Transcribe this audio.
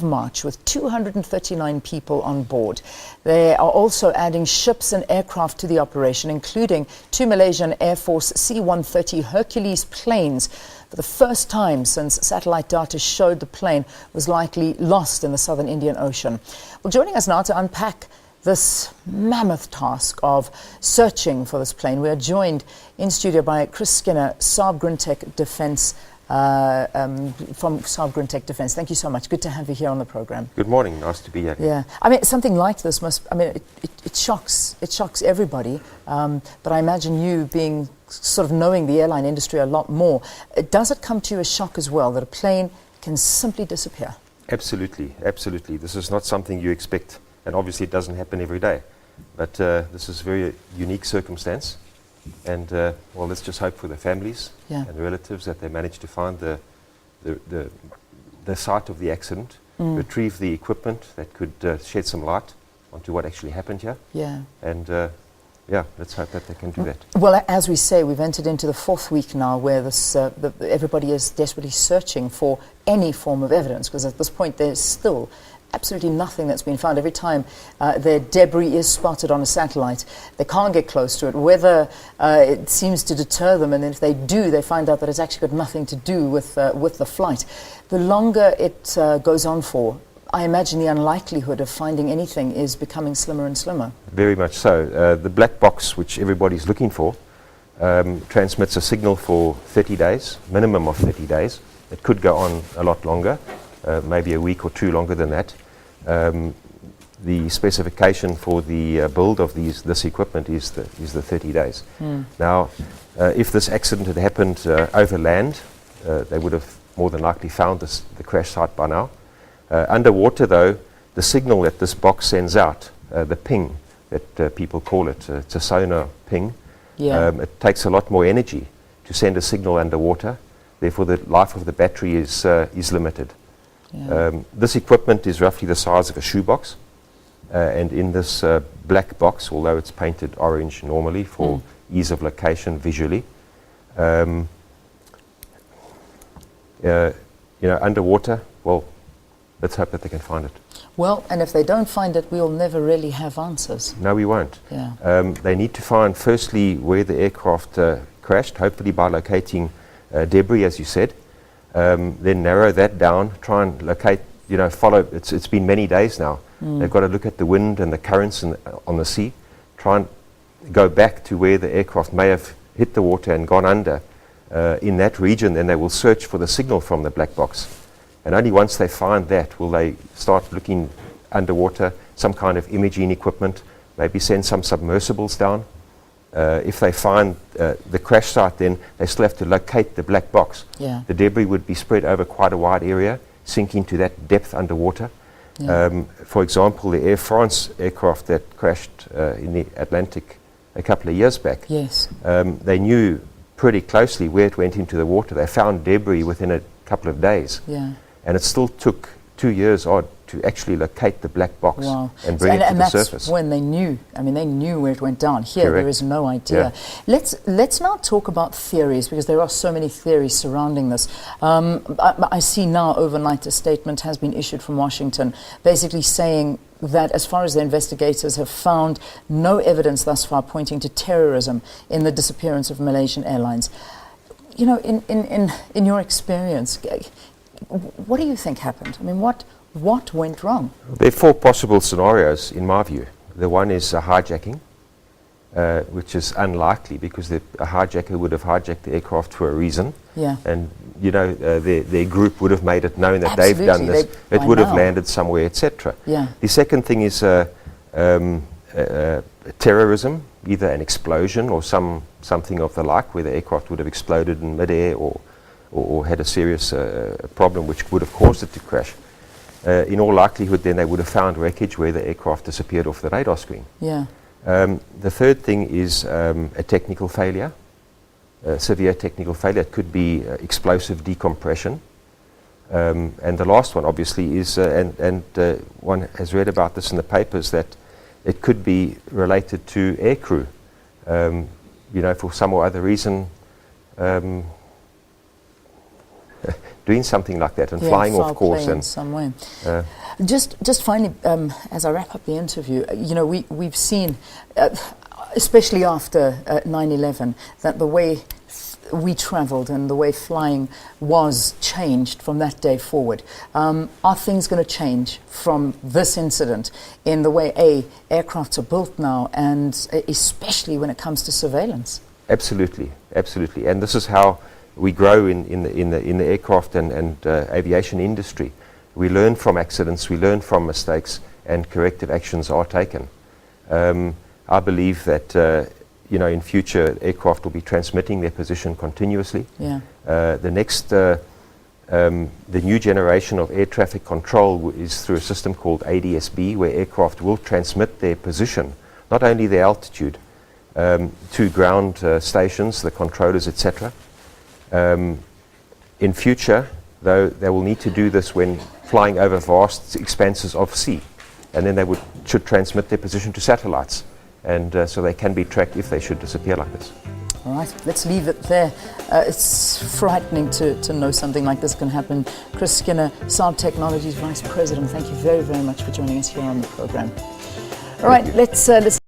March with 239 people on board. They are also adding ships and aircraft to the operation, including 2 Malaysian Air Force C-130 Hercules planes. For the first time since satellite data showed the plane was likely lost in the southern Indian Ocean. Well, joining us now to unpack this mammoth task of searching for this plane, we are joined in studio by Chris Skinner, Saab Grintech Defence, from Saab Grintech Defence. Thank you so much. Good to have you here on the program. Good morning. Nice to be here. Yeah, I mean, something like this it shocks everybody. But I imagine you being sort of knowing the airline industry a lot more, does it come to you as shock as well that a plane can simply disappear? Absolutely, absolutely. This is not something you expect, and obviously it doesn't happen every day. But this is a very unique circumstance. And well, let's just hope for the families and relatives that they manage to find the site of the accident, retrieve the equipment that could shed some light onto what actually happened here. Yeah. And let's hope that they can do that. Well, as we say, we've entered into the 4th week now where this everybody is desperately searching for any form of evidence, because at this point there's still absolutely nothing that's been found. Every time their debris is spotted on a satellite, they can't get close to it, whether it seems to deter them, and then if they do, they find out that it's actually got nothing to do with the flight. The longer it goes on for, I imagine the unlikelihood of finding anything is becoming slimmer and slimmer. Very much so. The black box, which everybody's looking for, transmits a signal for 30 days, minimum of 30 days. It could go on a lot longer, maybe a week or two longer than that. The specification for the build of this equipment is the 30 days. Now, if this accident had happened over land, they would have more than likely found the crash site by now. Underwater, though, the signal that this box sends out, the ping that people call it, it's a sonar ping. It takes a lot more energy to send a signal underwater. Therefore, the life of the battery is limited. This equipment is roughly the size of a shoebox, and in this black box, although it's painted orange normally for ease of location visually, underwater, well, let's hope that they can find it. Well, and if they don't find it, we'll never really have answers. No, we won't. They need to find, firstly, where the aircraft crashed, hopefully by locating debris, as you said. Then narrow that down, try and locate, follow. It's been many days now. They've got to look at the wind and the currents on the sea, try and go back to where the aircraft may have hit the water and gone under in that region. Then they will search for the signal from the black box. And only once they find that will they start looking underwater, some kind of imaging equipment, maybe send some submersibles down. If they find the crash site, then they still have to locate the black box. The debris would be spread over quite a wide area, sinking to that depth underwater. For example, the Air France aircraft that crashed in the Atlantic a couple of years back, they knew pretty closely where it went into the water. They found debris within a couple of days. And it still took 2 years odd to actually locate the black box and bring it to the surface. That's when they knew. I mean, they knew where it went down. Here, there is no idea. Let's now talk about theories, because there are so many theories surrounding this. I see now overnight a statement has been issued from Washington, basically saying that as far as the investigators have found no evidence thus far pointing to terrorism in the disappearance of Malaysian Airlines. In your experience, what do you think happened? I mean, what went wrong? There are 4 possible scenarios, in my view. The one is a hijacking, which is unlikely because a hijacker would have hijacked the aircraft for a reason. And, their group would have made it known that they've done this. It would have landed somewhere, etc. The second thing is terrorism, either an explosion or something of the like, where the aircraft would have exploded in midair or had a serious problem which would have caused it to crash. In all likelihood, then they would have found wreckage where the aircraft disappeared off the radar screen. The third thing is a technical failure, severe technical failure. It could be explosive decompression. And the last one, obviously, is, one has read about this in the papers, that it could be related to aircrew. For some or other reason, doing something like that and Yeah, flying foul off course. play in And some way. Just finally, as I wrap up the interview, we've seen, especially after 9/11, that the way we travelled and the way flying was changed from that day forward. Are things going to change from this incident in the way aircrafts are built now, and especially when it comes to surveillance? Absolutely, absolutely. And this is how we grow in the aircraft and aviation industry. We learn from accidents, we learn from mistakes, and corrective actions are taken. I believe that in future aircraft will be transmitting their position continuously. Yeah. The new generation of air traffic control is through a system called ADS-B, where aircraft will transmit their position, not only their altitude, to ground stations, the controllers, etc. In future, though, they will need to do this when flying over vast expanses of sea, and then they should transmit their position to satellites, and so they can be tracked if they should disappear like this. All right, let's leave it there. It's frightening to know something like this can happen. Chris Skinner, Saab Technologies Vice President, thank you very, very much for joining us here on the program. All right, let's